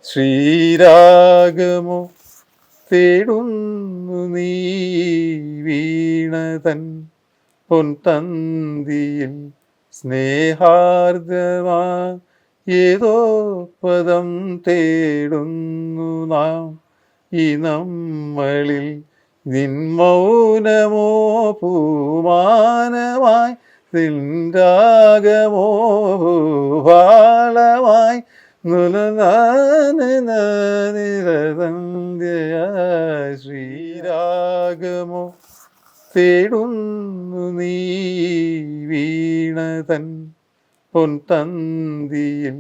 ശ്രീരാഗമോ തേടുന്നു നീ വീണതൻ പൊൻതന്തിയിൽ സ്നേഹാർദ്രമാ ഏതോ പദം തേടുന്നു നാം ഈ നമ്മളിൽ നിൻ മൗനമോ പൂമാനമായി നിൻരാഗമോ ഭാളമായി ശ്രീരാഗമോ തേടുന്നു നീ വീണതൻ പൊൻതന്തിയിൽ.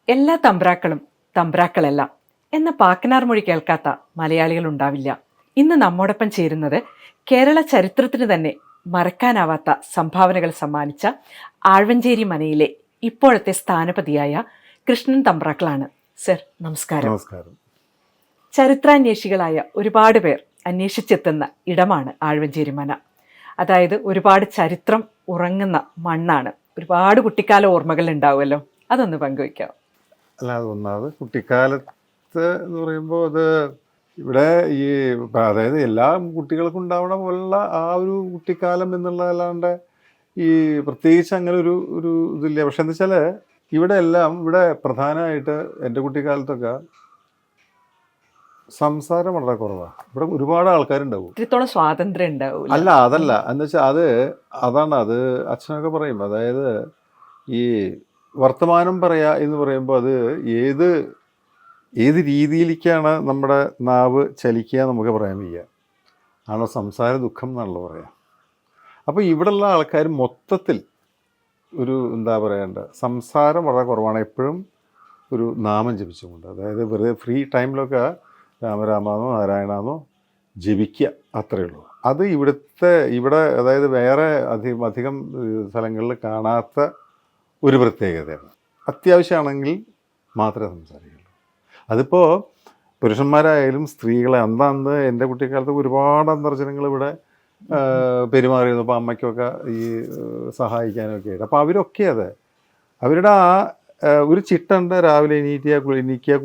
എല്ലാ തമ്പ്രാക്കളും തമ്പ്രാക്കളെല്ലാം എന്ന പാക്കനാർ മൊഴി കേൾക്കാത്ത മലയാളികൾ ഉണ്ടാവില്ല. ഇന്ന് നമ്മോടൊപ്പം ചേരുന്നത് കേരള ചരിത്രത്തിന് തന്നെ മറക്കാനാവാത്ത സംഭാവനകൾ സമ്മാനിച്ച ആഴ്വഞ്ചേരി മനയിലെ ഇപ്പോഴത്തെ സ്ഥാനപതിയായ കൃഷ്ണൻ തമ്പ്രാക്കളാണ്. സർ നമസ്കാരം. നമസ്കാരം. ചരിത്രാന്വേഷികളായ ഒരുപാട് പേർ അന്വേഷിച്ചെത്തുന്ന ഇടമാണ് ആഴ്വഞ്ചേരി മന. അതായത് ഒരുപാട് ചരിത്രം ഉറങ്ങുന്ന മണ്ണാണ്. ഒരുപാട് കുട്ടിക്കാല ഓർമ്മകൾ ഉണ്ടാവുമല്ലോ, അതൊന്ന് പങ്കുവയ്ക്കാം. അല്ല, അതൊന്നാമത് കുട്ടിക്കാലത്ത് എന്ന് പറയുമ്പോൾ അത് ഇവിടെ ഈ അതായത് എല്ലാ കുട്ടികൾക്കും ഉണ്ടാവണ പോലുള്ള ആ ഒരു കുട്ടിക്കാലം എന്നുള്ളതല്ലാണ്ട് ഈ പ്രത്യേകിച്ച് അങ്ങനെ ഒരു ഒരു ഇതില്ല. പക്ഷെ എന്താ വെച്ചാൽ ഇവിടെ പ്രധാനമായിട്ട് എൻ്റെ കുട്ടിക്കാലത്തൊക്കെ സംസാരം വളരെ കുറവാണ്. ഇവിടെ ഒരുപാട് ആൾക്കാരുണ്ടാവും, ഇത്രത്തോളം സ്വാതന്ത്ര്യം ഉണ്ടാവും. അല്ല അതല്ല എന്ന് വെച്ചാൽ അതാണ് അച്ഛനൊക്കെ പറയും. അതായത് ഈ വർത്തമാനം പറയാ എന്ന് പറയുമ്പോൾ അത് ഏത് രീതിയിലേക്കാണ് നമ്മുടെ നാവ് ചലിക്കുക നമുക്ക് പറയാൻ വയ്യ. ആണോ സംസാര ദുഃഖം എന്നാണല്ലോ പറയാം. അപ്പോൾ ഇവിടെയുള്ള ആൾക്കാർ മൊത്തത്തിൽ ഒരു എന്താ പറയേണ്ട സംസാരം വളരെ കുറവാണ്. എപ്പോഴും ഒരു നാമം ജപിച്ചുകൊണ്ട്, അതായത് വെറുതെ ഫ്രീ ടൈമിലൊക്കെ രാമരാമാന്നോ നാരായണാന്നോ ജപിക്കുക, അത്രയേ ഉള്ളൂ. അത് ഇവിടെ അതായത് വേറെ അധികം സ്ഥലങ്ങളിൽ കാണാത്ത ഒരു പ്രത്യേകതയാണ്. അത്യാവശ്യമാണെങ്കിൽ മാത്രമേ സംസാരിക്കുള്ളൂ. അതിപ്പോൾ പുരുഷന്മാരായാലും സ്ത്രീകളെ അന്ന് എൻ്റെ കുട്ടിക്കാലത്ത് ഒരുപാട് അന്തർജനങ്ങൾ ഇവിടെ പെരുമാറിയിരുന്നു. അപ്പോൾ അമ്മയ്ക്കൊക്കെ ഈ സഹായിക്കാനൊക്കെ ആയിട്ട്. അപ്പോൾ അവരൊക്കെ അവരുടെ ആ ഒരു ചിട്ടുണ്ട്. രാവിലെ എണീക്കുക,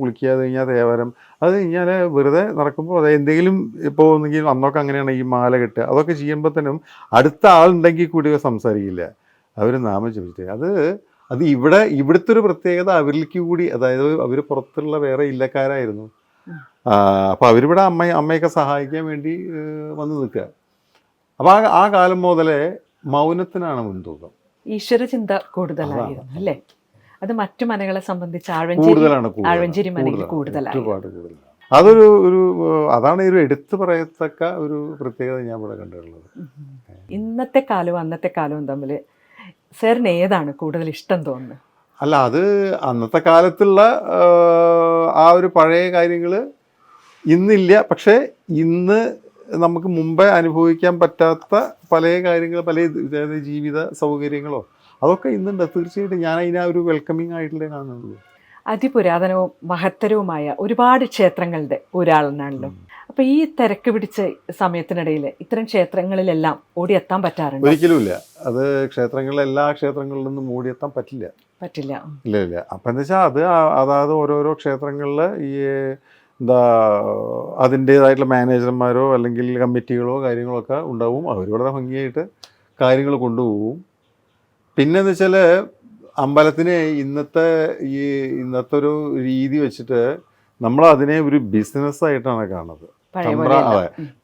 കുളിക്കുക, അത് കഴിഞ്ഞാൽ തേവരം, അത് കഴിഞ്ഞാൽ വെറുതെ നടക്കുമ്പോൾ അതായത് എന്തെങ്കിലും ഇപ്പോൾ ഒന്നെങ്കിൽ അന്നൊക്കെ അങ്ങനെയാണ് ഈ മാല കെട്ടുക, അതൊക്കെ ചെയ്യുമ്പോഴത്തേനും അടുത്ത ആളുണ്ടെങ്കിൽ കൂടി സംസാരിക്കില്ല. അവർ നാമം ജപിച്ചിട്ട് അത് ഇവിടുത്തെ ഒരു പ്രത്യേകത അവരിലേക്ക് കൂടി, അതായത് അവർ പുറത്തുള്ള വേറെ ഇല്ലക്കാരായിരുന്നു. അപ്പോൾ അവരിവിടെ അമ്മയൊക്കെ സഹായിക്കാൻ വേണ്ടി വന്ന് നിൽക്കുക. അപ്പോൾ ആ കാലം മുതലേ മൗനത്തിനാണ് മുൻതൂക്കം. ഈശ്വരചിന്ത കൂടുതലായിരുന്നു അല്ലേ? അത് മറ്റു മനകളെ സംബന്ധിച്ച് ആഴ്വഞ്ചേരി മനയിൽ കൂടുതലാണ്. അതാണ് ഒരു എടുത്തു പറയത്തക്ക ഒരു പ്രത്യേകത ഞാൻ ഇവിടെ കണ്ടിട്ടുള്ളത്. ഇന്നത്തെ കാലവും അന്നത്തെ കാലവും തമ്മിൽ സാറിന് ഏതാണ് കൂടുതൽ ഇഷ്ടം തോന്നുന്നത്? അല്ല, അത് അന്നത്തെ കാലത്തുള്ള ആ ഒരു പഴയ കാര്യങ്ങൾ ഇന്നില്ല. പക്ഷേ ഇന്ന് നമുക്ക് മുമ്പേ അനുഭവിക്കാൻ പറ്റാത്ത പല കാര്യങ്ങൾ, പല ജീവിത സൗകര്യങ്ങളോ അതൊക്കെ ഇന്നുണ്ട്. തീർച്ചയായിട്ടും ഞാൻ അതിനെ ഒരു വെൽക്കമിങ് ആയിട്ടുള്ളേ കാണുന്നുള്ളൂ. അതിപുരാതനവും മഹത്തരവുമായ ഒരുപാട് ക്ഷേത്രങ്ങളുടെ ഒരാളാണല്ലോ. അപ്പോൾ ഈ തിരക്ക് പിടിച്ച സമയത്തിനിടയിൽ ഇത്തരം ക്ഷേത്രങ്ങളിലെല്ലാം ഓടിയെത്താൻ പറ്റാറുണ്ട്? ഒരിക്കലുമില്ല. അത് എല്ലാ ക്ഷേത്രങ്ങളിൽ നിന്നും ഓടിയെത്താൻ പറ്റില്ല. ഇല്ല. അപ്പം എന്താ വെച്ചാൽ അതായത് ഓരോരോ ക്ഷേത്രങ്ങളിൽ ഈ അതിൻ്റേതായിട്ടുള്ള മാനേജർമാരോ അല്ലെങ്കിൽ കമ്മിറ്റികളോ കാര്യങ്ങളൊക്കെ ഉണ്ടാവും. അവരിവിടെ ഭംഗിയായിട്ട് കാര്യങ്ങൾ കൊണ്ടുപോകും. പിന്നെന്ന് വെച്ചാൽ അമ്പലത്തിന് ഇന്നത്തെ ഒരു രീതി വെച്ചിട്ട് നമ്മൾ അതിനെ ഒരു ബിസിനസ്സായിട്ടാണ് കാണുന്നത്.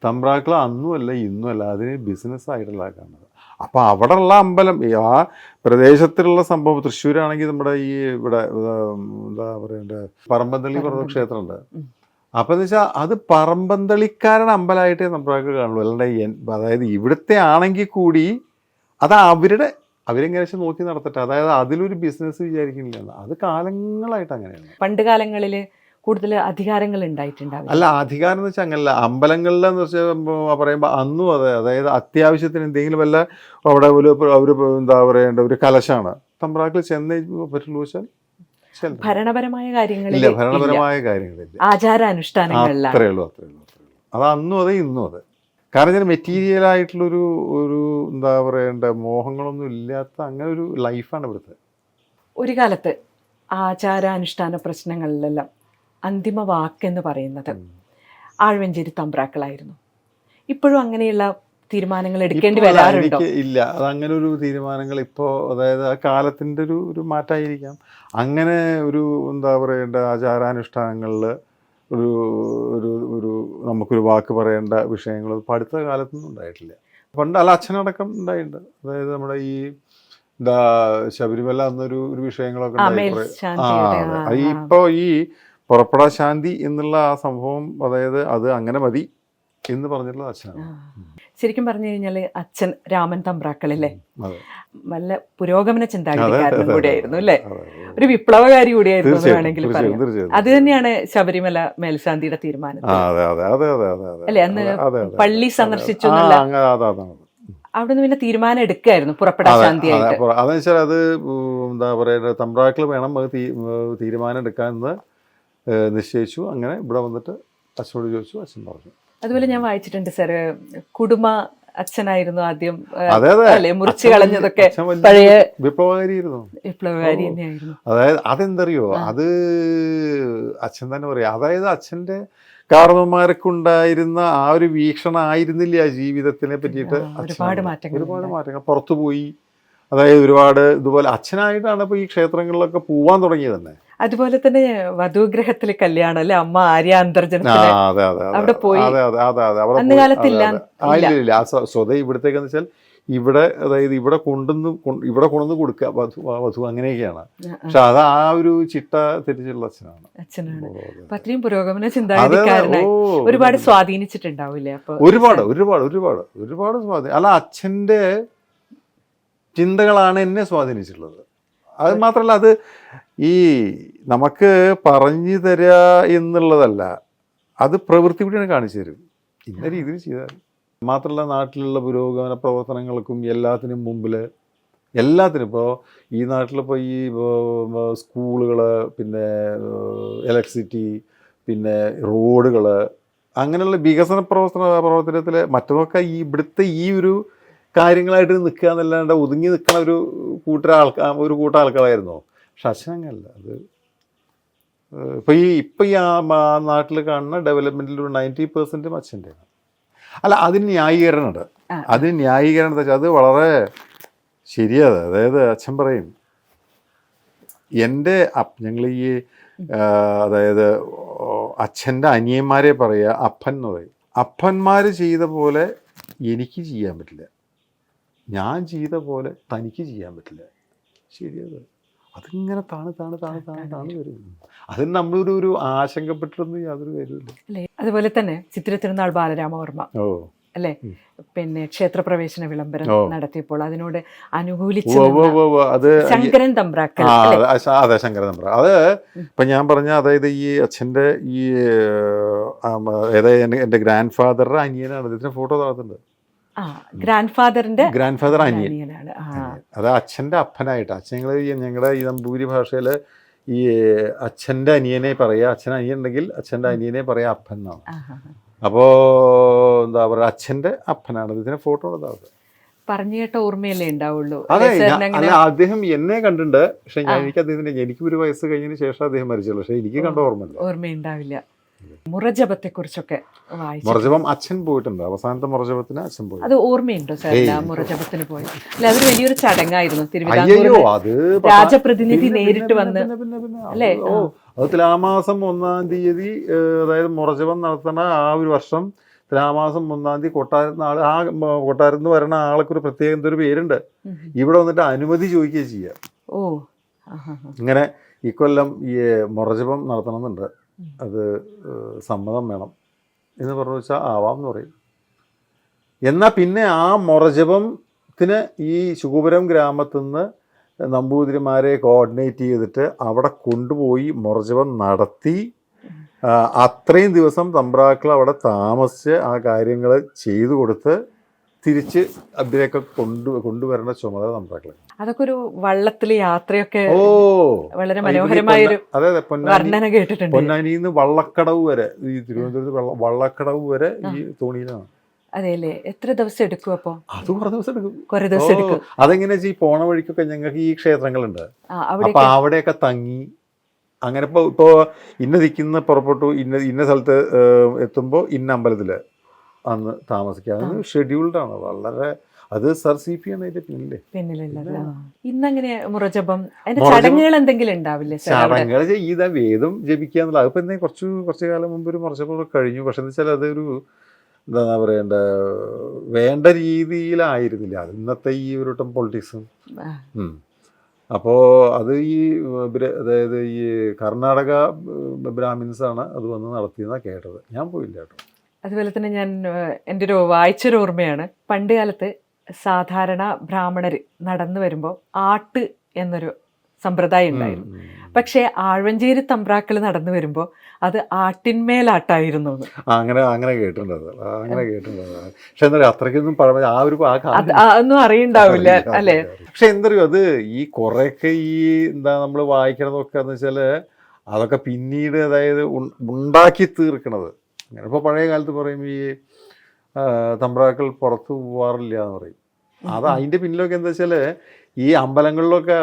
തമ്പ്രാക്കൾ അന്നുമല്ല ഇന്നുമല്ല, അതിനെ ബിസിനസ്സായിട്ടല്ല കാണുന്നത്. അപ്പോൾ അവിടെയുള്ള അമ്പലം ആ പ്രദേശത്തിലുള്ള സംഭവം, തൃശ്ശൂരാണെങ്കിൽ നമ്മുടെ ഇവിടെ എന്താ പറയണ്ടേ പറമ്പന്തള്ളി പറഞ്ഞ ക്ഷേത്രമുണ്ട്. അപ്പം എന്ന് വെച്ചാൽ അത് പറമ്പന്തളിക്കാരുടെ അമ്പലമായിട്ടേ തമ്പ്രാക്കൾ കാണുള്ളൂ. അല്ലാണ്ട് അതായത് ഇവിടുത്തെ ആണെങ്കിൽ കൂടി അത് അവരെങ്ങനെ നോക്കി നടത്തട്ടെ. അതായത് അതിലൊരു ബിസിനസ് വിചാരിക്കുന്നില്ല. അത് കാലങ്ങളായിട്ട് അങ്ങനെയാണ്. പണ്ട് കാലങ്ങളിൽ കൂടുതൽ അധികാരങ്ങൾ ഉണ്ടായിട്ടുണ്ടാവും. അല്ല, അധികാരം എന്ന് വെച്ചാൽ അങ്ങനല്ല. അമ്പലങ്ങളിലെന്ന് വെച്ചാൽ പറയുമ്പോൾ അന്നും അതായത് അത്യാവശ്യത്തിന് എന്തെങ്കിലും വല്ല അവിടെ അവർ എന്താ പറയേണ്ട ഒരു കലശാണ് തമ്പ്രാക്കൾ ചെന്നൈ പറ്റുള്ളൂ വെച്ചാൽ ഭരണപരമായ കാര്യങ്ങളില്ല. ആചാരാനുഷ്ഠാനങ്ങളിലാണ്. അത്രേ ഉള്ളൂ. അത് അന്നും ഇന്നും കാരണം ഞാൻ മെറ്റീരിയലായിട്ടുള്ളൊരു എന്താ പറയേണ്ട മോഹങ്ങളൊന്നും ഇല്ലാത്ത അങ്ങനെ ഒരു ലൈഫാണ് ഇവിടുത്തെ. ഒരു കാലത്ത് ആചാരാനുഷ്ഠാന പ്രശ്നങ്ങളിലെല്ലാം അന്തിമ വാക്കെന്ന് പറയുന്നത് ആഴ്വഞ്ചേരി തമ്പ്രാക്കളായിരുന്നു. ഇപ്പോഴും അങ്ങനെയുള്ള തീരുമാനങ്ങൾ എടുക്കേണ്ടി ഇപ്പോൾ വരാറുണ്ടോ? എനിക്ക് ഇല്ല, അത് അങ്ങനെ ഒരു തീരുമാനങ്ങൾ ഇപ്പോൾ, അതായത് ആ കാലത്തിൻ്റെ ഒരു മാറ്റമായിരിക്കാം. അങ്ങനെ ഒരു എന്താ പറയേണ്ട ആചാരാനുഷ്ഠാനങ്ങളിൽ ഒരു ഒരു ഒരു നമുക്കൊരു വാക്ക് പറയേണ്ട വിഷയങ്ങൾ ഇപ്പോൾ അടുത്ത കാലത്തൊന്നും ഉണ്ടായിട്ടില്ല. പണ്ട് അല്ല, അച്ഛനടക്കം ഉണ്ടായിട്ടുണ്ട്. അതായത് നമ്മുടെ ഈ എന്താ ശബരിമല എന്നൊരു വിഷയങ്ങളൊക്കെ ഉണ്ടായി കുറേ. മേൽശാന്തിയുടെ അതെ. ഇപ്പോൾ ഈ പുറപ്പെടാ ശാന്തി എന്നുള്ള ആ സംഭവം, അതായത് അത് അങ്ങനെ മതി എന്ന് പറഞ്ഞിട്ടുള്ളത് അച്ഛനാണ്. ശരിക്കും പറഞ്ഞു കഴിഞ്ഞാൽ അച്ഛൻ രാമൻ തമ്പ്രാക്കളല്ലേ, അതെ, വല്ല പുരോഗമന ചിന്താഗതിക്കാരനും അതെ, കൂടിയായിരുന്നു അല്ലേ, അതെ. ഒരു വിപ്ലവകാരി കൂടിയായിരുന്നു എന്ന് തീർച്ചയായും, വേണമെങ്കിൽ തീർച്ചയായും, പറയാം. തീർച്ചയായും. അത് തന്നെയാണ് ശബരിമല മേൽശാന്തിയുടെ തീരുമാനം അതെ അതെ അതെ അതെ അതെ അതെ അല്ലെ. അന്ന് അതെ, അതെ, പള്ളി അതെ. സന്ദർശിച്ചു ആ, എന്നുള്ള അതെ, അതാണ്. അവിടുന്ന് പിന്നെ തീരുമാനം എടുക്കായിരുന്നു പുറപ്പെടാ അതെ, ശാന്തിയായിട്ട്. അതെ. അതെന്ന് വെച്ചാൽ അത് എന്താ പറയുക, തമ്പ്രാക്കൾ വേണം അത് തീരുമാനം എടുക്കാമെന്ന് നിശ്ചയിച്ചു. അങ്ങനെ ഇവിടെ വന്നിട്ട് അച്ഛനോട് ചോദിച്ചു, അച്ഛൻ പറഞ്ഞു. അതുപോലെ ഞാൻ വായിച്ചിട്ടുണ്ട് സാർ, കുടുംബ അച്ഛനായിരുന്നു ആദ്യം അതെ അതെ, അല്ലെ മുറിച്ചു കളഞ്ഞതൊക്കെ. അച്ഛൻ വലിയ പഴയ വിപ്ലവകാരിയായിരുന്നു. വിപ്ലവകാരി തന്നെയായിരുന്നു. അതായത് അതെന്തറിയോ, അത് അച്ഛൻ തന്നെ പറയാം. അതായത് അച്ഛൻ്റെ കാരണവന്മാർക്കുണ്ടായിരുന്ന ആ ഒരു വീക്ഷണം ആയിരുന്നില്ല ആ ജീവിതത്തിനെ പറ്റിയിട്ട്. ഒരുപാട് മാറ്റങ്ങൾ ഒരുപാട് മാറ്റങ്ങൾ പുറത്തു പോയി. അതായത് ഒരുപാട് ഇതുപോലെ അച്ഛനായിട്ടാണ് ഇപ്പോൾ ഈ ക്ഷേത്രങ്ങളിലൊക്കെ പോവാൻ തുടങ്ങിയത് തന്നെ. അതുപോലെ തന്നെ വധുഗ്രഹത്തിലെ കല്യാണം അല്ലെ, അമ്മ ആര്യ ആ, അന്തർജനത്തിന് അതെ അതെ അതെ അവിടെ പോയി. അതെ അതെ അതെ അതെ അവിടെ അന്ന് പോയി. കാലത്ത് അതെ, ഇല്ല അതെ. ആ, ഇല്ല ആ സ്വതേ ഇവിടത്തേക്കെന്ന് വെച്ചാൽ ഇവിടെ, അതായത് ഇവിടെ കൊണ്ടുവന്ന് കൊടുക്കുക വധു അങ്ങനെയൊക്കെയാണ്. പക്ഷെ അത് ആ ഒരു ചിട്ട തെറ്റിച്ചുള്ള അച്ഛനാണ്. അച്ഛനാണ്. ഓ, അതെ. അപ്പൊ അത്രയും പുരോഗമന അതെ അതെ. ചിന്താഗതിക്കാരനായി ഓ, ഒരുപാട് സ്വാധീനിച്ചിട്ടുണ്ടാവില്ലേ അപ്പൊ? ഒരുപാട് ഒരുപാട് ഒരുപാട് ഒരുപാട് സ്വാധീനം. അല്ല, അച്ഛൻ്റെ ചിന്തകളാണ് എന്നെ സ്വാധീനിച്ചിട്ടുള്ളത്. അത് മാത്രമല്ല, അത് ഈ നമുക്ക് പറഞ്ഞു തരിക എന്നുള്ളതല്ല, അത് പ്രവൃത്തി കൂടിയാണ് കാണിച്ചു തരും. ഇന്ന രീതിയിൽ ചെയ്താൽ മാത്രമല്ല, നാട്ടിലുള്ള പുരോഗമന പ്രവർത്തനങ്ങൾക്കും എല്ലാത്തിനും മുമ്പിൽ, എല്ലാത്തിനും ഇപ്പോൾ ഈ നാട്ടിലിപ്പോൾ ഈ സ്കൂളുകൾ, പിന്നെ ഇലക്ട്രിസിറ്റി, പിന്നെ റോഡുകൾ, അങ്ങനെയുള്ള വികസന പ്രവർത്തനത്തിൽ മറ്റതൊക്കെ ഈ ഇവിടുത്തെ ഈ ഒരു കാര്യങ്ങളായിട്ട് നിൽക്കുക എന്നല്ലാണ്ട് ഒതുങ്ങി നിൽക്കുന്ന ഒരു കൂട്ടം ആൾക്കാരായിരുന്നു. പക്ഷെ അച്ഛനങ്ങനല്ല. അത് ഇപ്പോൾ ഈ നാട്ടിൽ കാണുന്ന ഡെവലപ്മെൻറ്റിൽ ഒരു 90% അച്ഛൻ്റെ. അല്ല, അതിന് ന്യായീകരണമുണ്ട്. അതിന് ന്യായീകരണം എന്താ വെച്ചാൽ അത് വളരെ ശരിയാണ്. അതായത് അച്ഛൻ പറയും, എൻ്റെ ഞങ്ങൾ ഈ അതായത് അച്ഛൻ്റെ അനിയന്മാരെ പറയുക അപ്പൻ എന്ന് പറയും. അപ്പന്മാർ ചെയ്ത പോലെ എനിക്ക് ചെയ്യാൻ പറ്റില്ല, ഞാൻ ചെയ്ത പോലെ തനിക്ക് ചെയ്യാൻ പറ്റില്ല. ശരിയത് അതിങ്ങനെ താണ് വരും. അതിന് നമ്മളൊരു ആശങ്കപ്പെട്ടിരുന്നു യാതൊരു കാര്യമില്ല. അല്ലേ. അതുപോലെ തന്നെ ചിത്തിര തിരുനാൾ ബാലരാമവർമ്മ അല്ലേ, പിന്നെ ക്ഷേത്രപ്രവേശന വിളംബരം നടത്തിയപ്പോൾ അതിനോട് അനുകൂലിച്ച് അത് ശങ്കരൻ തമ്പ്രാക്കൽ. അതെ, ശങ്കരൻ തമ്പ്ര. അത് ഇപ്പം ഞാൻ പറഞ്ഞ, അതായത് ഈ അച്ഛൻ്റെ ഈ അതായത് എൻ്റെ ഗ്രാൻഡ് ഫാദറുടെ അനിയനാണ്. ഇതിൻ്റെ ഫോട്ടോ താഴത്തുണ്ട്. ഗ്രാൻഡ് ഫാദർ അനിയനാണ്. അത് അച്ഛൻ്റെ അപ്പനായിട്ട്. ഞങ്ങളുടെ ഈ നമ്പൂരി ഭാഷയിൽ ഈ അച്ഛൻ്റെ അനിയനെ പറയുക, അച്ഛൻ അനിയൻ ഉണ്ടെങ്കിൽ അച്ഛൻ്റെ അനിയനെ പറയുക അപ്പൻ എന്നാണ്. അപ്പോൾ എന്താ പറയുക, അച്ഛൻ്റെ അപ്പനാണ്. ഇതിന് ഫോട്ടോ ഉള്ളതാണ്. പറഞ്ഞു കേട്ട ഓർമ്മയല്ലേ ഉണ്ടാവുള്ളൂ. അതെ, അല്ല അദ്ദേഹം എന്നെ കണ്ടിട്ടുണ്ട്. പക്ഷെ എനിക്ക് ഒരു വയസ്സ് കഴിഞ്ഞതിന് ശേഷം അദ്ദേഹം മരിച്ചുള്ളൂ. പക്ഷെ എനിക്ക് കണ്ട ഓർമ്മയുണ്ടാവില്ല. മുറജപത്തെ കുറിച്ചൊക്കെ വായിച്ചു. മുറജപം അച്ഛൻ പോയിട്ടുണ്ട്. അവസാനത്തെ മുറജപത്തിന് അച്ഛൻ പോയി. അത് ഓർമ്മയുണ്ടോ സാർ? മുറജപത്തിന് പോയി അല്ലെ, അതൊരു വലിയൊരു ചടങ്ങായിരുന്നു. തിരുവിതാംകൂർ രാജപ്രതിനിധി നേരിട്ട് വന്ന് അല്ലേ. അത് തുലാമാസം 1-ാം തീയതി, അതായത് മുറജപം നടത്തുന്ന ആ ഒരു വർഷം തുലാമാസം 1-ാം തീയതി കൊട്ടാരത്തിൽ നിന്ന് വരണ ആൾക്കൊരു പ്രത്യേകം എന്തൊരു പേരുണ്ട്. ഇവിടെ വന്നിട്ട് അനുമതി ചോദിക്കുകയും ചെയ്യാം. ഇങ്ങനെ ഇക്കൊല്ലം ഈ മുറജപം നടത്തണമെന്നുണ്ട്, അത് സമ്മതം വേണം എന്ന് പറഞ്ഞു വെച്ചാൽ ആവാം എന്ന് പറയും. എന്നാൽ പിന്നെ ആ മുറജപത്തിന് ഈ ശുകൂപുരം ഗ്രാമത്തിൽ നിന്ന് നമ്പൂതിരിമാരെ കോർഡിനേറ്റ് ചെയ്തിട്ട് അവിടെ കൊണ്ടുപോയി മുറജപം നടത്തി അത്രയും ദിവസം തമ്പ്രാക്കൾ അവിടെ താമസിച്ച് ആ കാര്യങ്ങൾ ചെയ്തു കൊടുത്ത് തിരിച്ച് അതിലേക്ക് കൊണ്ടുവരേണ്ട ചുമതല തമ്പ്രാക്കൾ. അതൊക്കെ ഒരു വള്ളത്തിലെ യാത്രയൊക്കെ വളരെ മനോഹരമായൊരു വർണ്ണന കേട്ടിട്ടുണ്ട്. പൊന്നാനിയിൽ നിന്ന് വള്ളക്കടവ് വരെ, ഈ തിരുവനന്തപുരത്ത് വള്ളക്കടവ് വരെ ഈ തോണിയിലാണ്. അതെല്ലേ, എത്ര ദിവസം എടുക്കും അപ്പോ? അത് കുറേ ദിവസം എടുക്കും. കുറെ ദിവസം എടുക്കും. അതെങ്ങനെയാ വെച്ചാൽ ഈ പോണ വഴിക്കൊക്കെ ഞങ്ങൾക്ക് ഈ ക്ഷേത്രങ്ങളുണ്ട്. അവിടെ അപ്പൊ അവിടെയൊക്കെ തങ്ങി അങ്ങനെ ഇപ്പോൾ ഇന്ന ദിക്കുന്ന പുറപ്പെട്ടു, ഇന്ന സ്ഥലത്ത് എത്തുമ്പോൾ ഇന്ന അമ്പലത്തിൽ അന്ന് താമസിക്കുക. അത് ഷെഡ്യൂൾഡാണ് വളരെ. അത് സർ സി പി ആണ് അതിന്റെ പിന്നിലുള്ളത്. ഇന്നങ്ങനെ മുറജപം അതിന്റെ ചടങ്ങുകൾ എന്തെങ്കിലും ഉണ്ടാവില്ലേ? ചടങ്ങുകൾ ഇതാ വേദം ജപിക്കുക എന്നുള്ളത്. അതിപ്പോൾ എന്തെങ്കിലും കുറച്ച് കാലം മുമ്പ് ഒരു മുറജപം കഴിഞ്ഞു. പക്ഷെ എന്ന് വെച്ചാൽ അതൊരു എന്താ പറയണ്ട, വേണ്ട രീതിയിലായിരുന്നില്ല. അത് ഇന്നത്തെ ഈ ഒരു വട്ടം പൊളിറ്റിക്സും. അപ്പോൾ അത് അതായത് ഈ കർണാടക ബ്രാഹ്മിൻസാണ് അത് വന്ന് നടത്തിയെന്നാണ് കേട്ടത്. ഞാൻ പോയില്ല കേട്ടോ. അതുപോലെ തന്നെ ഞാൻ എൻ്റെ ഒരു വായിച്ചൊരു ഓർമ്മയാണ്, പണ്ട് കാലത്ത് സാധാരണ ബ്രാഹ്മണർ നടന്നു വരുമ്പോൾ ആട്ട് എന്നൊരു സമ്പ്രദായം ഉണ്ടായിരുന്നു. പക്ഷേ ആഴ്വഞ്ചേരി തമ്പ്രാക്കൾ നടന്നു വരുമ്പോൾ അത് ആട്ടിന്മേലാട്ടായിരുന്നു. അങ്ങനെ കേട്ടിട്ടുണ്ട്. പക്ഷെ എന്താ അത്രയ്ക്കൊന്നും ഒന്നും അറിയണ്ടാവില്ല അല്ലേ? പക്ഷെ എന്താ പറയുക, അത് ഈ കുറേയൊക്കെ ഈ എന്താ നമ്മൾ വായിക്കണതൊക്കെ എന്ന് വെച്ചാൽ അതൊക്കെ പിന്നീട് അതായത് ഉണ്ടാക്കി തീർക്കണത്. അങ്ങനെ ഇപ്പോൾ പഴയ കാലത്ത് പറയും ഈ തമ്പ്രാക്കൾ പുറത്ത് പോവാറില്ല എന്ന് പറയും. അത് അതിൻ്റെ പിന്നിലൊക്കെ എന്താ വെച്ചാൽ ഈ അമ്പലങ്ങളിലൊക്കെ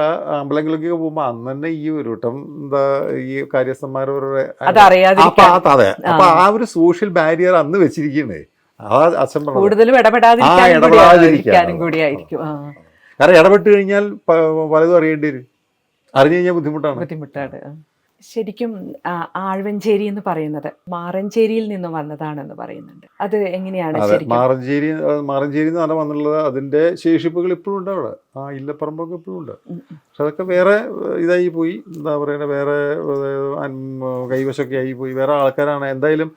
പോകുമ്പോൾ അന്ന് തന്നെ ഈ ഒരു വട്ടം എന്താ ഈ കാര്യസ്ഥന്മാരവരുടെ അതെ, അപ്പൊ ആ ഒരു സോഷ്യൽ ബാരിയർ അന്ന് വെച്ചിരിക്കണേ. അതാ അച്ഛൻ കൂടുതലും ഇടപെടാതിരിക്കാനും കൂടിയായിരിക്കും. കാരണം ഇടപെട്ട് കഴിഞ്ഞാൽ പലതും അറിയേണ്ടി വരും. അറിഞ്ഞു കഴിഞ്ഞാൽ ബുദ്ധിമുട്ടാണ്. ശരിക്കും ആഴ്വഞ്ചേരി എന്ന് പറയുന്നത് മാറഞ്ചേരിയിൽ നിന്ന് വന്നതാണെന്ന് പറയുന്നുണ്ട്. അത് എങ്ങനെയാണ്? മാറഞ്ചേരി എന്ന് പറഞ്ഞാൽ വന്നുള്ളത് അതിന്റെ ശേഷിപ്പുകൾ ഇപ്പോഴും ഉണ്ട് അവിടെ. ആ ഇല്ലപ്പറമ്പൊക്കെ ഇപ്പോഴും ഉണ്ട്. പക്ഷെ അതൊക്കെ വേറെ ഇതായി പോയി. എന്താ പറയുക, വേറെ കൈവശമൊക്കെ ആയി പോയി. വേറെ ആൾക്കാരാണ്. എന്തായാലും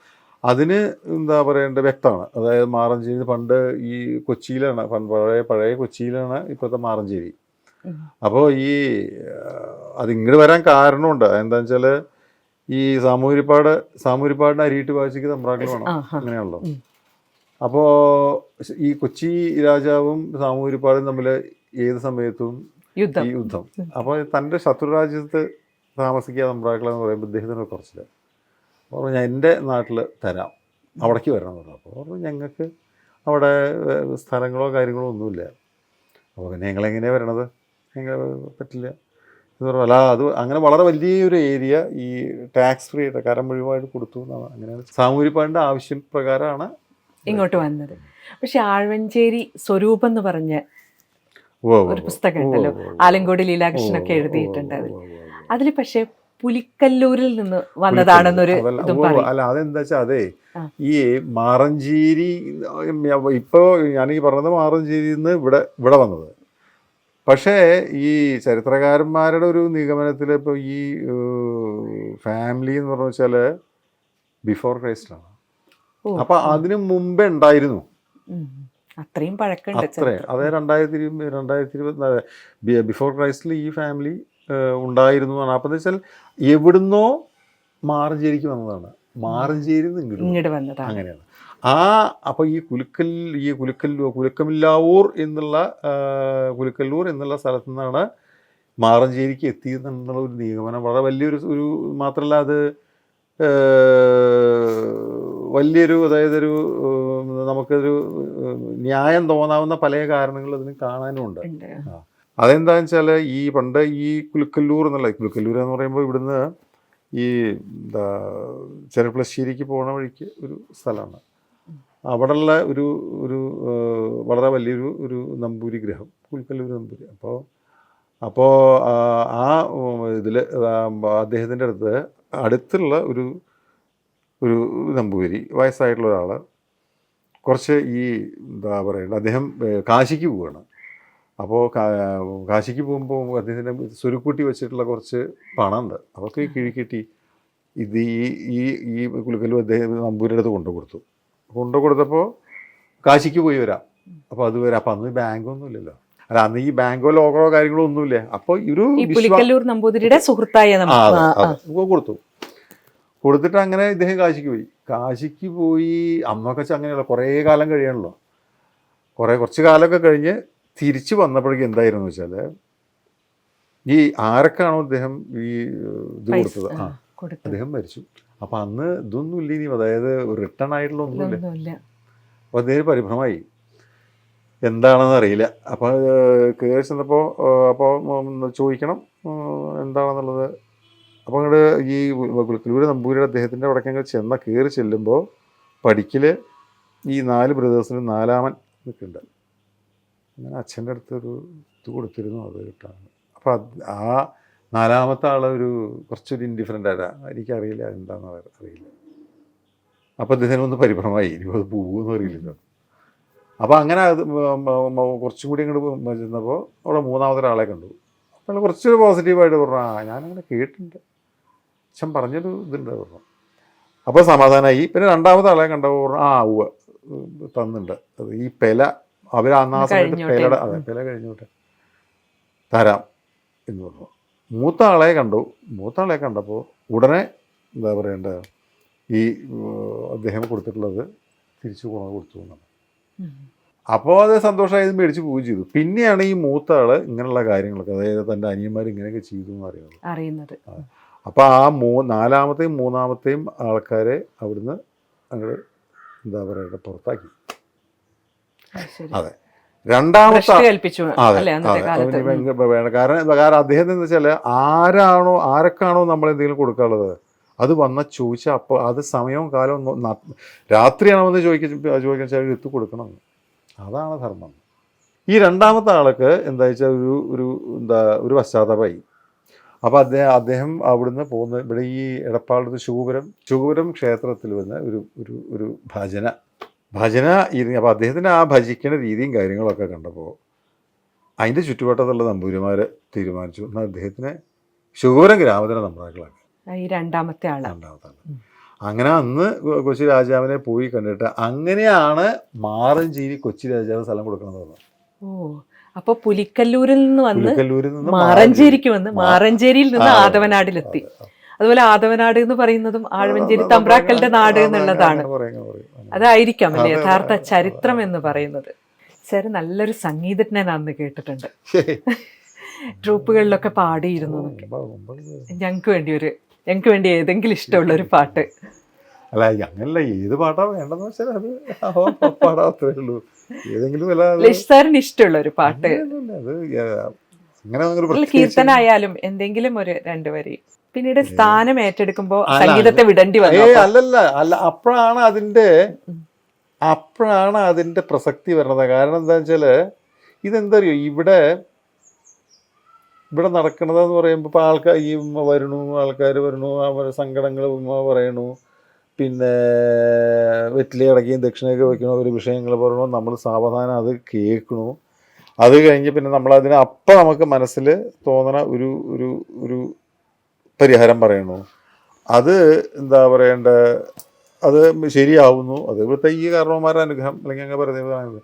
അതിന് എന്താ പറയേണ്ടത് വ്യക്തമാണ്. അതായത് മാറഞ്ചേരി പണ്ട് ഈ കൊച്ചിയിലാണ്, പഴയ കൊച്ചിയിലാണ് ഇപ്പോഴത്തെ മാറഞ്ചേരി. അപ്പോൾ ഈ അതിങ്ങോട്ട് വരാൻ കാരണമുണ്ട്. എന്താണെന്ന് വെച്ചാൽ ഈ സാമൂരിപ്പാടിന് അരിയിട്ട് വായിച്ചിക്ക് തമ്പ്രാക്കൾ വേണം, അങ്ങനെയാണല്ലോ. അപ്പോൾ ഈ കൊച്ചി രാജാവും സാമൂരിപ്പാടും തമ്മിൽ ഏത് സമയത്തും ഈ യുദ്ധം. അപ്പോൾ തൻ്റെ ശത്രുരാജ്യത്ത് താമസിക്കുക തമ്പ്രാക്കളെന്ന് പറയുമ്പോൾ ഇദ്ദേഹത്തിന് കുറച്ചില്ല. അപ്പോൾ ഞാൻ എൻ്റെ നാട്ടിൽ തരാം, അവിടേക്ക് വരണം എന്ന് പറഞ്ഞു. അപ്പോൾ പറഞ്ഞു ഞങ്ങൾക്ക് അവിടെ സ്ഥലങ്ങളോ കാര്യങ്ങളോ ഒന്നുമില്ല. അപ്പോൾ പിന്നെ ഞങ്ങളെങ്ങനെയാണ് വരണത്, ഞങ്ങൾ പറ്റില്ല എന്ന് പറഞ്ഞു. അല്ല അത് അങ്ങനെ വളരെ വലിയൊരു ഏരിയ ഈ ടാക്സ് ഫ്രീ ആയിട്ട് കരം ഒഴിവായിട്ട് കൊടുത്തു എന്നാണ്. അങ്ങനെയാണ് സാമൂരിപ്പാടിൻ്റെ ആവശ്യം പ്രകാരമാണ് ഇങ്ങോട്ട് വന്നത്. പക്ഷെ ആഴ്വഞ്ചേരി സ്വരൂപം എന്ന് പറഞ്ഞ ഒരു പുസ്തകം ഉണ്ടല്ലോ, ആലങ്കോട് ലീലാകൃഷ്ണനൊക്കെ എഴുതിയിട്ടുണ്ട്. അതിൽ പക്ഷെ പുലിക്കല്ലൂരിൽ നിന്ന് വന്നതാണെന്നൊരു ഇതും പറയും. അല്ല അതെന്താ വെച്ചാൽ അതെ ഈ മാറഞ്ചേരി ഇപ്പോൾ ഞാനീ പറഞ്ഞത് മാറഞ്ചേരിയിൽ നിന്ന് ഇവിടെ വന്നത്. പക്ഷേ ഈ ചരിത്രകാരന്മാരുടെ ഒരു നിഗമനത്തിൽ ഇപ്പോൾ ഈ ഫാമിലി എന്ന് പറഞ്ഞു വെച്ചാൽ ബിഫോർ ക്രൈസ്റ്റാണ്. അപ്പം അതിന് മുമ്പേ ഉണ്ടായിരുന്നു. അത്രയും പഴക്കമുണ്ട്. അതെ 2024 ബിഫോർ ക്രൈസ്റ്റിൽ ഈ ഫാമിലി ഉണ്ടായിരുന്നു എന്നാണ്. അപ്പം എന്ന് വെച്ചാൽ എവിടുന്നോ മാറഞ്ചേരിക്ക് വന്നതാണ്. മാറഞ്ചേരി ഇങ്ങോട്ട് വന്നതാണ്. അങ്ങനെയാണ്. അപ്പോൾ ഈ കുലുക്കമില്ലാവൂർ എന്നുള്ള സ്ഥലത്തു നിന്നാണ് മാറഞ്ചേരിക്ക് എത്തിയെന്നുള്ള ഒരു നിഗമനം വളരെ വലിയൊരു മാത്രമല്ല അത് വലിയൊരു അതായത് നമുക്കൊരു ന്യായം തോന്നാവുന്ന പല കാരണങ്ങൾ അതിന് കാണാനുമുണ്ട്. അതെന്താണെന്ന് വെച്ചാൽ ഈ പണ്ട് ഈ കുലുക്കല്ലൂർ എന്ന് പറയുമ്പോൾ ഇവിടുന്ന് ഈ ചെറുപ്പളശ്ശേരിക്ക് പോകുന്ന വഴിക്ക് ഒരു സ്ഥലമാണ്. അവിടെയുള്ള ഒരു വളരെ വലിയൊരു നമ്പൂരി ഗ്രഹം, കുലുക്കല്ലൂർ നമ്പൂരി. അപ്പോൾ ആ ഇതിൽ അദ്ദേഹത്തിൻ്റെ അടുത്തുള്ള ഒരു നമ്പൂരി വയസ്സായിട്ടുള്ള ഒരാൾ കുറച്ച് ഈ എന്താ പറയുക അദ്ദേഹം കാശിക്ക് പോവുകയാണ്. അപ്പോൾ കാശിക്ക് പോകുമ്പോൾ അദ്ദേഹത്തിൻ്റെ സ്വരുക്കൂട്ടി വെച്ചിട്ടുള്ള കുറച്ച് പണമുണ്ട്. അതൊക്കെ കിഴിക്കെട്ടി ഇത് ഈ കുലുക്കല്ലൂർ അദ്ദേഹം നമ്പൂരിയുടെ അടുത്ത് കൊണ്ടുകൊടുത്തപ്പോൾ കാശിക്ക് പോയി വരാം. അപ്പോൾ അപ്പോൾ അന്ന് ബാങ്കൊന്നും ഇല്ലല്ലോ. അല്ല അന്ന് ഈ ബാങ്കോ ലോക്കറോ കാര്യങ്ങളോ ഒന്നുമില്ല. അപ്പോൾ നമ്പൂതിരിയുടെ സുഹൃത്തായ കൊടുത്തിട്ട് അങ്ങനെ ഇദ്ദേഹം കാശിക്ക് പോയി. അന്നൊക്കെ അങ്ങനെയല്ല, കുറേ കാലം കഴിയണല്ലോ. കുറച്ച് കാലമൊക്കെ കഴിഞ്ഞ് തിരിച്ചു വന്നപ്പോഴേക്കും എന്തായിരുന്നു വെച്ചാൽ ഈ ആരൊക്കെയാണോ അദ്ദേഹം ഈ ഇത് കൊടുത്തത് അദ്ദേഹം മരിച്ചു. അപ്പം അന്ന് ഇതൊന്നും ഇല്ല, ഇനി അതായത് റിട്ടേൺ ആയിട്ടുള്ള ഒന്നുമില്ല. അപ്പോൾ അദ്ദേഹം പരിഭ്രമമായി, എന്താണെന്ന് അറിയില്ല. അപ്പോൾ കയറി ചെന്നപ്പോൾ അപ്പോൾ ചോദിക്കണം എന്താണെന്നുള്ളത്. അപ്പോൾ അങ്ങോട്ട് ഈ കുലൂര് നമ്പൂതിരിയുടെ അദ്ദേഹത്തിൻ്റെ അവിടേക്ക് അങ്ങ് കയറി ചെല്ലുമ്പോൾ പടിക്കൽ ഈ 4 ബ്രദേഴ്സിന് 4-ആമൻ നിൽക്കുന്നുണ്ട്. അങ്ങനെ അച്ഛൻ്റെ അടുത്തൊരു ഇത് കൊടുത്തിരുന്നു, അത് കിട്ടാണ്. അപ്പോൾ ആ 4-ആമത്തെ ആൾ കുറച്ചൊരു ഇൻഡിഫറൻ്റ് ആയിട്ടാ, എനിക്കറിയില്ല എന്താണെന്ന് അറിയില്ല. അപ്പോൾ അദ്ദേഹത്തിന് ഒന്ന് പരിഭ്രമമായി, ഇനി അത് പോകുമെന്ന് അറിയില്ലല്ലോ. അപ്പോൾ അങ്ങനെ അത് കുറച്ചും കൂടി അങ്ങോട്ട് ചെന്നപ്പോൾ അവിടെ 3-ാമത്തെ ഒരാളെ കണ്ടു. അപ്പോൾ കുറച്ചൊരു പോസിറ്റീവായിട്ട് പറഞ്ഞു, ഞാനങ്ങനെ കേട്ടിട്ടുണ്ട്, അച്ഛൻ പറഞ്ഞൊരു ഇതുണ്ട് പറഞ്ഞു. അപ്പോൾ സമാധാനമായി. പിന്നെ 2-ാമത്തെ ആളെ കണ്ടപ്പോൾ പറഞ്ഞു, തന്നുണ്ട്, അത് ഈ പെല അവർ അന്നാ സമയത്ത് പെലയുടെ പെല കഴിഞ്ഞോട്ടെ തരാം എന്ന് പറഞ്ഞു. മൂത്ത ആളെ കണ്ടപ്പോൾ ഉടനെ എന്താ പറയേണ്ട, ഈ അദ്ദേഹം കൊടുത്തിട്ടുള്ളത് തിരിച്ചു കൊടുത്തു എന്നാണ്. അപ്പോൾ അത് സന്തോഷമായി മേടിച്ച് പോവുകയും ചെയ്തു. പിന്നെയാണ് ഈ മൂത്ത ആള് ഇങ്ങനെയുള്ള കാര്യങ്ങളൊക്കെ, അതായത് തൻ്റെ അനിയന്മാർ ഇങ്ങനെയൊക്കെ ചെയ്തു എന്ന് അറിയുന്നത്. അപ്പോൾ ആ 4-ാമത്തെയും 3-ാമത്തെയും ആൾക്കാരെ അവിടുന്ന് അങ്ങോട്ട് എന്താ പറയുക പുറത്താക്കി. അതെ, 2-ാമത്തെ വേണം. കാരണം അദ്ദേഹത്തിന് എന്താ വെച്ചാൽ ആരൊക്കെയാണോ നമ്മളെന്തെങ്കിലും കൊടുക്കാനുള്ളത് അത് ചോദിച്ചാൽ അപ്പോൾ അത് സമയവും കാലവും രാത്രിയാണോ എന്ന് ചോദിക്കാൻ എടുത്ത് കൊടുക്കണം. അതാണ് ധർമ്മം. ഈ 2-ാമത്തെ ആൾക്ക് എന്താ വെച്ചാൽ ഒരു പശ്ചാത്തലമായി. അപ്പോൾ അദ്ദേഹം അവിടുന്ന് പോകുന്ന ഇവിടെ ഈ എടപ്പാളത്ത് ശുകൂപുരം ക്ഷേത്രത്തിൽ വന്ന് ഒരു ഭജന ഇരുന്ന്. അപ്പോൾ അദ്ദേഹത്തിന് ആ ഭജിക്കുന്ന രീതിയും കാര്യങ്ങളൊക്കെ കണ്ടപ്പോൾ അതിൻ്റെ ചുറ്റുവട്ടത്തുള്ള നമ്പൂതിരിമാർ തീരുമാനിച്ചു എന്നാൽ അദ്ദേഹത്തിനെ ശുകൂപുരം ഗ്രാമത്തിലെ നമ്പറാക്കളാക്കി. ഈ 2-ാമത്തെ ആൾ. അങ്ങനെ അന്ന് കൊച്ചി രാജാവിനെ പോയി കണ്ടിട്ട് അങ്ങനെയാണ് മാറഞ്ചേരി കൊച്ചി രാജാവ് സ്ഥലം കൊടുക്കണമെന്ന്. അപ്പൊ പുലിക്കല്ലൂരിൽ നിന്ന് മാറഞ്ചേരിക്ക് വന്ന് മാറഞ്ചേരിയിൽ നിന്ന് ആദവനാടിലെത്തി. അതുപോലെ ആദവനാട് എന്ന് പറയുന്നതും ആഴവഞ്ചേരി തമ്പ്രാക്കളുടെ നാട് എന്നുള്ളതാണ്. അതായിരിക്കാം അല്ലേ യഥാർത്ഥ ചരിത്രം എന്ന് പറയുന്നത്. സാർ നല്ലൊരു സംഗീതജ്ഞനാണെന്ന് കേട്ടിട്ടുണ്ട്, ട്രൂപ്പുകളിലൊക്കെ പാടിയിരുന്നു. ഞങ്ങൾക്ക് വേണ്ടി ഏതെങ്കിലും ഇഷ്ടമുള്ള ഒരു പാട്ട്. അല്ല അങ്ങനല്ല, ഏത് പാട്ടാ വേണ്ടെന്ന് വെച്ചാൽ അത് പാടാത്തേ ഉള്ളൂ. ഏതെങ്കിലും സാറിന് ഇഷ്ടമുള്ള ഒരു പാട്ട്, കീർത്തനായാലും എന്തെങ്കിലും ഒരു 2 വരി. പിന്നീട് സ്ഥാനം ഏറ്റെടുക്കുമ്പോ സംഗീതത്തെ വിടേണ്ടി വന്നു. അല്ല അപ്പോഴാണ് അതിന്റെ പ്രസക്തി വരുന്നത്. കാരണം എന്താ വെച്ചാല് ഇതെന്താ അറിയോ, ഇവിടെ നടക്കണതെന്ന് പറയുമ്പോൾ ഇപ്പോൾ ആൾക്കാർ വരണു അവരുടെ സങ്കടങ്ങൾ പറയണു, പിന്നെ വെറ്റില അടക്കുകയും ദക്ഷിണയൊക്കെ വയ്ക്കണ ഒരു വിഷയങ്ങൾ പറയണു, നമ്മൾ സാവധാനം അത് കേൾക്കണു. അത് കഴിഞ്ഞ് പിന്നെ നമ്മളതിന് അപ്പം നമുക്ക് മനസ്സിൽ തോന്നണ ഒരു പരിഹാരം പറയണു. അത് എന്താ പറയേണ്ട, അത് ശരിയാവുന്നു. അത് ഇവിടുത്തെ ഈ കാരണവന്മാരുടെ അനുഗ്രഹം അല്ലെങ്കിൽ അങ്ങനെ പറയുന്നത്.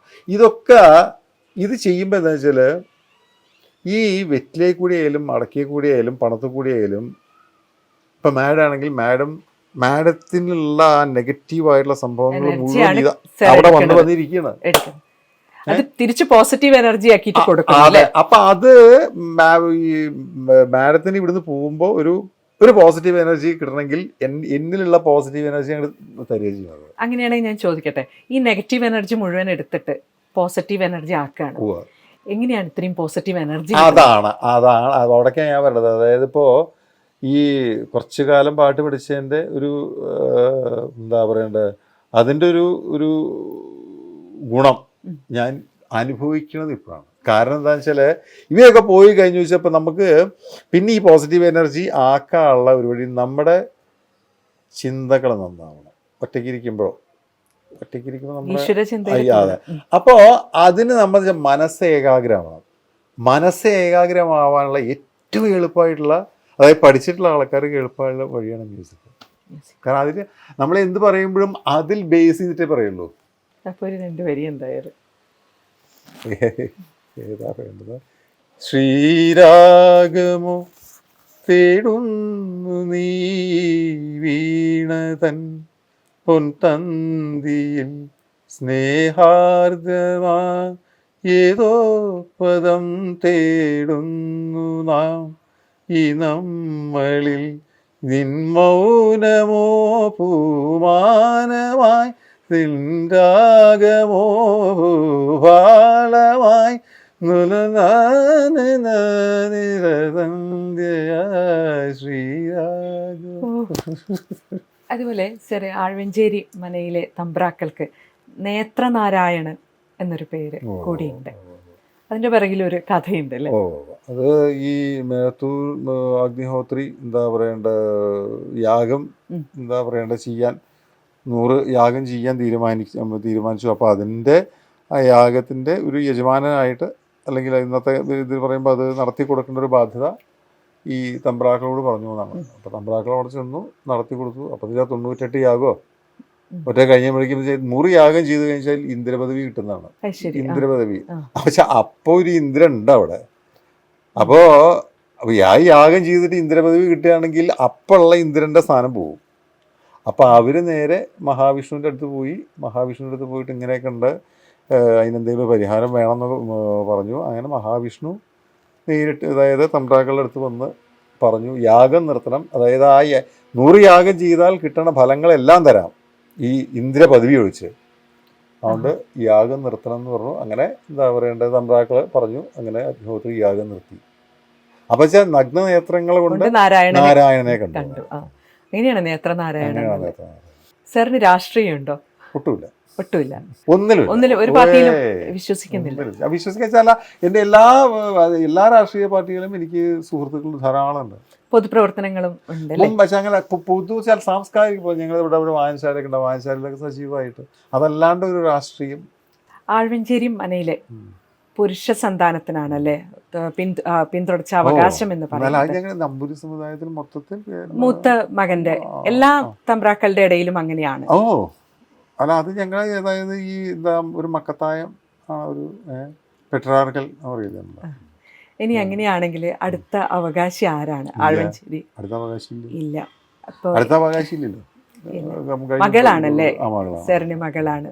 ഇത് ചെയ്യുമ്പോൾ എന്താ വെച്ചാൽ ഈ വെറ്റിലെ കൂടിയായാലും അടക്കിയ കൂടിയായാലും പണത്തിൽ കൂടിയായാലും ഇപ്പം മാഡാണെങ്കിൽ മാഡത്തിനുള്ള ആ നെഗറ്റീവായിട്ടുള്ള സംഭവങ്ങൾ മുഴുവൻ അവിടെ വന്നിരിക്കുകയാണ്. തിരിച്ച് പോസിറ്റീവ് എനർജി ആക്കിയിട്ട് കൊടുക്കും. അപ്പൊ അത് ഈ മാഡത്തിന് ഇവിടുന്ന് പോകുമ്പോൾ ഒരു പോസിറ്റീവ് എനർജി കിട്ടണമെങ്കിൽ എന്നിലുള്ള പോസിറ്റീവ് എനർജി അങ്ങോട്ട് തരികയും ചെയ്യുന്നത്. അങ്ങനെയാണെങ്കിൽ ഞാൻ ചോദിക്കട്ടെ, ഈ നെഗറ്റീവ് എനർജി മുഴുവൻ എടുത്തിട്ട് പോസിറ്റീവ് എനർജി ആക്കുകയാണ്, എങ്ങനെയാണ് ഇത്രയും പോസിറ്റീവ് എനർജി? അതാണ് അവിടേക്കാണ് ഞാൻ പറഞ്ഞത്. അതായത് ഇപ്പോൾ ഈ കുറച്ചു കാലം പാട്ട് പഠിച്ചതിൻ്റെ എന്താ പറയണ്ടത്, അതിൻ്റെ ഒരു ഗുണം ഞാൻ അനുഭവിക്കുന്നത് ഇപ്പോഴാണ്. കാരണം എന്താണെന്ന് വെച്ചാൽ ഇവയൊക്കെ പോയി കഴിഞ്ഞു വെച്ചപ്പോൾ നമുക്ക് പിന്നെ ഈ പോസിറ്റീവ് എനർജി ആക്കാനുള്ള ഒരു വഴി നമ്മുടെ ചിന്തകൾ നന്നാവണം. ഒറ്റയ്ക്കിരിക്കുമ്പോൾ അതെ. അപ്പോൾ അതിന് നമ്മൾ മനസ്സ് ഏകാഗ്രമാവണം. മനസ്സ് ഏകാഗ്രമാവാനുള്ള ഏറ്റവും എളുപ്പമായിട്ടുള്ള, അതായത് പഠിച്ചിട്ടുള്ള ആൾക്കാർക്ക് എളുപ്പമായിട്ടുള്ള വഴിയാണ് മ്യൂസിക്. കാരണം അതിന് നമ്മൾ എന്ത് പറയുമ്പോഴും അതിൽ ബേസ് ചെയ്തിട്ടേ പറയുള്ളൂ. അപ്പോൾ ഒരു 2 വരി എന്തായാലും ഏതാ വേണ്ടത്? ശ്രീരാഗമോ തേടുന്നു നീ വീണതൻ പൊൻതന്തിയിൽ സ്നേഹാർദ്രമാ ഏതോ പദം തേടുന്നു നാം ഈ നമ്മളിൽ നിൻ മൗനമോ പൂമാനമായി രാഗമോ ഭാളമായി ശ്രീരാഗം. അതുപോലെ സർ ആഴ്വഞ്ചേരി മനയിലെ തമ്പ്രാക്കൾക്ക് നേത്രനാരായണൻ എന്നൊരു പേര് കൂടിയുണ്ട്. അതിന്റെ പിറകിൽ ഒരു കഥയുണ്ട് അല്ലേ? ഓ, അത് ഈ മേത്തൂർ അഗ്നിഹോത്രി എന്താ പറയണ്ട യാഗം എന്താ പറയണ്ട ചെയ്യാൻ 100 യാഗം ചെയ്യാൻ തീരുമാനിച്ചു. അപ്പോൾ അതിൻ്റെ ആ യാഗത്തിൻ്റെ ഒരു യജമാനനായിട്ട്, അല്ലെങ്കിൽ ഇന്നത്തെ ഇതിൽ പറയുമ്പോൾ അത് നടത്തി കൊടുക്കേണ്ട ഒരു ബാധ്യത ഈ തമ്പ്രാക്കളോട് പറഞ്ഞു എന്നാണ്. അപ്പോൾ തമ്പ്രാക്കൾ അവിടെ ചെന്നു നടത്തി കൊടുത്തു. അപ്പോൾ ഇതിൽ 98 യാഗമോ ഒറ്റ കഴിഞ്ഞപ്പോഴേക്കും 100 യാഗം ചെയ്ത് കഴിഞ്ഞാൽ ഇന്ദ്രപദവി കിട്ടുന്നതാണ്. ഇന്ദ്രപദവി. പക്ഷെ അപ്പോൾ ഒരു ഇന്ദ്രൻ ഉണ്ട് അവിടെ. അപ്പോൾ ആ യാഗം ചെയ്തിട്ട് ഇന്ദ്രപദവി കിട്ടുകയാണെങ്കിൽ അപ്പോഴുള്ള ഇന്ദ്രൻ്റെ സ്ഥാനം പോകും. അപ്പോൾ അവർ നേരെ മഹാവിഷ്ണുവിൻ്റെ അടുത്ത് പോയിട്ട് ഇങ്ങനെയൊക്കെ ഉണ്ട്, അതിനെന്തെങ്കിലും പരിഹാരം വേണമെന്നൊക്കെ പറഞ്ഞു. അങ്ങനെ മഹാവിഷ്ണു നേരിട്ട്, അതായത് തമ്പ്രാക്കളുടെ അടുത്ത് വന്ന് പറഞ്ഞു യാഗം നിർത്തണം, അതായത് ആ 100 യാഗം ചെയ്താൽ കിട്ടണ ഫലങ്ങളെല്ലാം തരാം ഈ ഇന്ദ്രപദവി ഒഴിച്ച്, അതുകൊണ്ട് യാഗം നിർത്തണം എന്ന് പറഞ്ഞു. അങ്ങനെ എന്താ പറയേണ്ടത് തമ്പ്രാക്കൾ പറഞ്ഞു. അങ്ങനെ അഗ്നിഹോത്രി യാഗം നിർത്തി. അപ്പോൾ നഗ്ന നേത്രങ്ങൾ കൊണ്ട് നാരായണനെ കണ്ടു. എങ്ങനെയാണ് നേത്രനാരായണൻ? സാറിന് രാഷ്ട്രീയം ഉണ്ടോ? ഒട്ടുമില്ല. ഒന്നിലും ഒരു പാർട്ടിയിലും വിശ്വസിക്കുന്നില്ല. വിശ്വസിക്കാല്ല. എൻ്റെ എല്ലാ രാഷ്ട്രീയ പാർട്ടികളും എനിക്ക് സുഹൃത്തുക്കൾ ധാരാളം ഉണ്ട്. പൊതുപ്രവർത്തനങ്ങളും ഉണ്ട്. പക്ഷെ അങ്ങനെ സാംസ്കാരിക, ഞങ്ങൾ ഇവിടെ വായനശാലയൊക്കെ ഉണ്ട്, വായനശാലയിലൊക്കെ സജീവമായിട്ട്. അതല്ലാണ്ട് ഒരു രാഷ്ട്രീയം. ആഴ്വഞ്ചേരി മനയിലെ പുരുഷ സന്താനത്തിനാണല്ലേ പിന്തുടർച്ച അവകാശം എന്ന് പറയുന്നത്. നമ്പൂരി സമുദായത്തിൽ മൊത്തത്തിൽ മൂത്ത മകന്റെ എല്ലാ തമ്പ്രാക്കളുടെ ഇടയിലും അങ്ങനെയാണ്. ഓ അല്ല, അത് ഞങ്ങൾ അതായത് ഈ എന്താ ഒരു മക്കത്തായം ഒരു പെട്രാർക്കൽ പറയുന്നുണ്ട്. ഇനി അങ്ങനെയാണെങ്കിൽ അടുത്ത അവകാശി ആരാണ്? ആഴ്വഞ്ചേരി അടുത്ത അവകാശി ഇല്ല. അടുത്ത അവകാശി ഇല്ലല്ലോ. മകളാണല്ലേ? സാറിന്റെ മകളാണ്.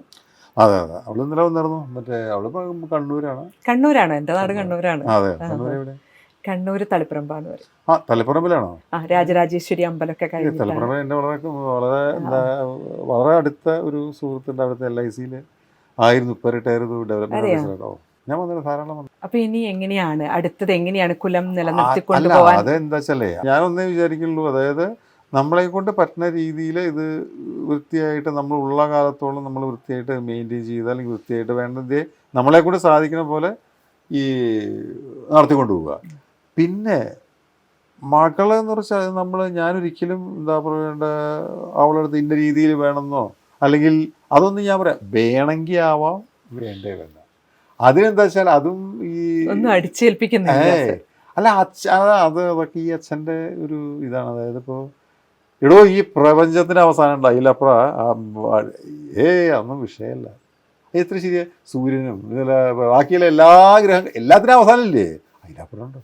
അതെ. അവള് ഇന്നലെ വന്നിരുന്നു. മറ്റേ അവള് കണ്ണൂരാണ്. എൻ്റെ നാട് കണ്ണൂരാണ്. അതെ. കണ്ണൂര് തളിപ്പറമ്പാന്ന് പറയും. തളിപ്പറമ്പിലാണോ? രാജരാജേശ്വരി അമ്പലമൊക്കെ കഴിഞ്ഞു. തളിപ്പറമ്പിൽ എൻ്റെ വളരെ അടുത്ത ഒരു സുഹൃത്തുണ്ട്. അവിടുത്തെ LIC ആയിരുന്നു. ഇപ്പൊ റിട്ടയർ ചെയ്തു. ഡെവലപ്മെന്റ് ഞാൻ വന്നിട്ട് ധാരാളം വന്നു. അപ്പൊ ഇനി എങ്ങനെയാണ് അടുത്തത്? എങ്ങനെയാണ് കുലം നിലനിർത്തിക്കൊണ്ട് പോവാൻ? അതെന്താ വെച്ചല്ലേ, ഞാനൊന്നേ വിചാരിക്കുള്ളൂ, അതായത് നമ്മളെ കൊണ്ട് പറ്റുന്ന രീതിയിൽ ഇത് വൃത്തിയായിട്ട് നമ്മൾ ഉള്ള കാലത്തോളം നമ്മൾ വൃത്തിയായിട്ട് മെയിൻറ്റെയിൻ ചെയ്താൽ, അല്ലെങ്കിൽ വൃത്തിയായിട്ട് വേണ്ടത് നമ്മളെ കൊണ്ട് സാധിക്കുന്ന പോലെ ഈ നടത്തിക്കൊണ്ട് പോവുക. പിന്നെ മകളെന്ന് വെച്ചാൽ ഞാനൊരിക്കലും എന്താ പറയേണ്ട അവളടുത്ത് ഇന്ന രീതിയിൽ വേണമെന്നോ, അല്ലെങ്കിൽ അതൊന്നും ഞാൻ പറയാം, വേണമെങ്കിൽ ആവാം, വേണ്ടേ വേണ്ട. അതിനെന്താ വെച്ചാൽ അതും ഈ അടിച്ചേൽപ്പിക്കുന്നില്ല. അല്ല, അതൊക്കെ ഈ അച്ഛൻ്റെ ഒരു ഇതാണ്. അതായത് ഇപ്പോൾ ഈ പ്രപഞ്ചത്തിന് അവസാനം ഉണ്ടായില്ലപ്പുറം അതൊന്നും വിഷയമല്ല. എത്ര ശരിയാ, സൂര്യനും ബാക്കിയുള്ള എല്ലാ ഗ്രഹങ്ങളും എല്ലാത്തിനും അവസാനമില്ലേ, അതിനപ്പുറം ഉണ്ട്.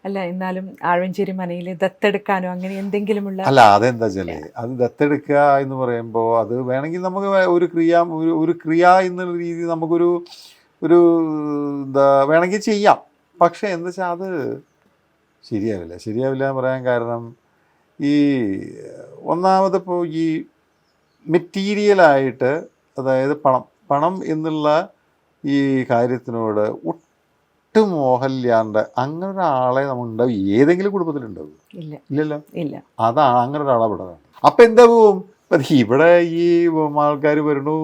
അല്ല, എന്നാലും ആഴ്വഞ്ചേരി മനയിൽ ദത്തെടുക്കാനോ അങ്ങനെ എന്തെങ്കിലും ഉള്ള? അല്ല, അതെന്താ വെച്ചാൽ അത് ദത്തെടുക്കുക എന്ന് പറയുമ്പോൾ അത് വേണമെങ്കിൽ നമുക്ക് ഒരു ക്രിയ എന്നുള്ള രീതിയിൽ നമുക്കൊരു എന്താ വേണമെങ്കിൽ ചെയ്യാം. പക്ഷേ എന്താ വെച്ചാൽ അത് ശരിയാവില്ല എന്ന് പറയാൻ കാരണം, ഈ ഒന്നാമതിപ്പോൾ ഈ മെറ്റീരിയലായിട്ട്, അതായത് പണം എന്നുള്ള ഈ കാര്യത്തിനോട് ഒട്ടും മോഹമില്ലാണ്ട് അങ്ങനെ ഒരാളെ നമ്മളുണ്ടാവും. ഏതെങ്കിലും കുടുംബത്തിലുണ്ടാവും? ഇല്ലല്ലോ. അതാണ് അങ്ങനെ ഒരാളെ ഇവിടെ. അപ്പം എന്താ പോവും, ഇവിടെ ഈ ആൾക്കാർ വരണു,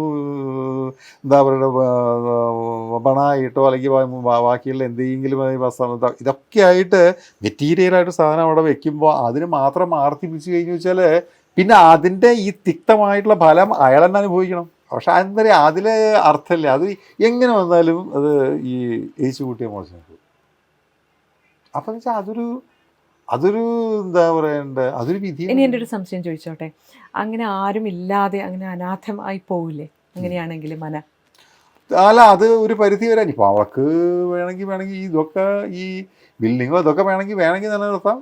എന്താ പറയുക, പണമായിട്ടോ അല്ലെങ്കിൽ ബാക്കിയുള്ള എന്തെങ്കിലും ഇതൊക്കെ ആയിട്ട് മെറ്റീരിയലായിട്ട് സാധനം അവിടെ വെക്കുമ്പോൾ അതിന് മാത്രം ആർത്തിപ്പിച്ച് കഴിഞ്ഞു വെച്ചാൽ പിന്നെ അതിൻ്റെ ഈ തിക്തമായിട്ടുള്ള ഫലം അയാൾ തന്നെ അനുഭവിക്കണം. പക്ഷെ എന്താ പറയുക, അതിൽ അർത്ഥമില്ല. അത് എങ്ങനെ വന്നാലും അത് ഈ ഏച്ചു കൂട്ടിയ മോശം. അപ്പം എന്ന് വെച്ചാൽ അതൊരു എന്താ പറയണ്ട, അതൊരു വിധി. ഇനി എൻ്റെ ഒരു സംശയം ചോദിച്ചോട്ടെ, അങ്ങനെ ആരും ഇല്ലാതെ അങ്ങനെ അനാഥമായി പോവില്ലേ അങ്ങനെയാണെങ്കിൽ മന? അല്ല, അത് ഒരു പരിധി വരാൻ. ഇപ്പോൾ അവൾക്ക് വേണമെങ്കിൽ ഇതൊക്കെ ഈ ബിൽഡിങ്ങോ ഇതൊക്കെ വേണമെങ്കിൽ നിലനിർത്താം,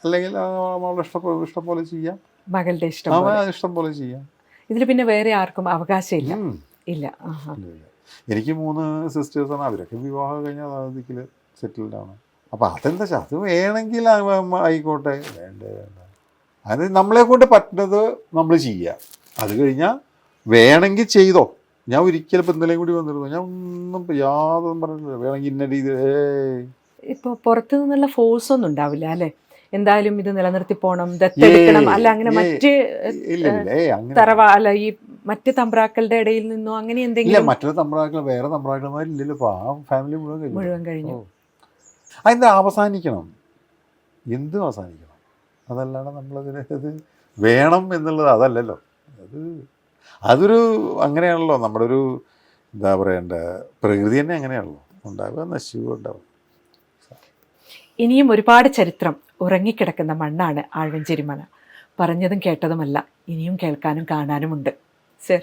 അല്ലെങ്കിൽ അവളുടെ ഇഷ്ടം പോലെ ചെയ്യാം, മകളുടെ ഇഷ്ടം പോലെ ചെയ്യാം. ഇതിൽ പിന്നെ വേറെ ആർക്കും അവകാശമില്ല? ഇല്ല. എനിക്ക് 3 സിസ്റ്റേഴ്സാണ്. അവരൊക്കെ വിവാഹം കഴിഞ്ഞാൽ അതിൽ സെറ്റിൽഡാണ്. അപ്പോൾ അതെന്താ വെച്ചാൽ അത് വേണമെങ്കിൽ ആയിക്കോട്ടെ, വേണ്ട. അത് നമ്മളെ കൊണ്ട് പറ്റുന്നത് നമ്മൾ ചെയ്യുക. അത് കഴിഞ്ഞാൽ വേണമെങ്കിൽ ചെയ്തോ, ഞാൻ ഒരിക്കലും ഇപ്പം ഇന്നലെയും കൂടി വന്നിരുന്നു, ഞാൻ ഒന്നും യാതൊന്നും പറഞ്ഞില്ല, വേണമെങ്കിൽ ഇന്ന രീതി ഇപ്പോൾ പുറത്തു നിന്നുള്ള ഫോഴ്സ് ഒന്നും ഉണ്ടാവില്ല അല്ലേ? എന്തായാലും ഇത് നിലനിർത്തി പോകണം, ദത്തെടുക്കണം, അല്ല അങ്ങനെ മറ്റ് ഇല്ല ഇല്ല അങ്ങനെ അല്ല ഈ മറ്റ് തമ്പ്രാക്കളുടെ ഇടയിൽ നിന്നോ അങ്ങനെ ഇല്ല. എന്തെങ്കിലും മറ്റൊരു തമ്പ്രാക്കൾ വേറെ തമ്പ്രാക്കന്മാരില്ലല്ലോ ഇപ്പോൾ, ആ ഫാമിലി മുഴുവൻ കഴിഞ്ഞു. അതിൻ്റെ അവസാനിക്കണം, എന്തും അവസാനിക്കണം. അതല്ലാതെ നമ്മളതിന് ഇത് വേണം എന്നുള്ളത് അതല്ലല്ലോ. അതൊരു അങ്ങനെയാണല്ലോ നമ്മുടെ ഒരു എന്താ പറയണ്ട, പ്രകൃതി തന്നെ അങ്ങനെയാണല്ലോ, ഉണ്ടാവുക നശിക്കുക ഉണ്ടാവുക. ഇനിയും ഒരുപാട് ചരിത്രം ഉറങ്ങിക്കിടക്കുന്ന മണ്ണാണ് ആഴവഞ്ചേരി മന. പറഞ്ഞതും കേട്ടതുമല്ല, ഇനിയും കേൾക്കാനും കാണാനുമുണ്ട്. സർ.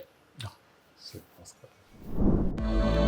ശരി, നമസ്കാരം.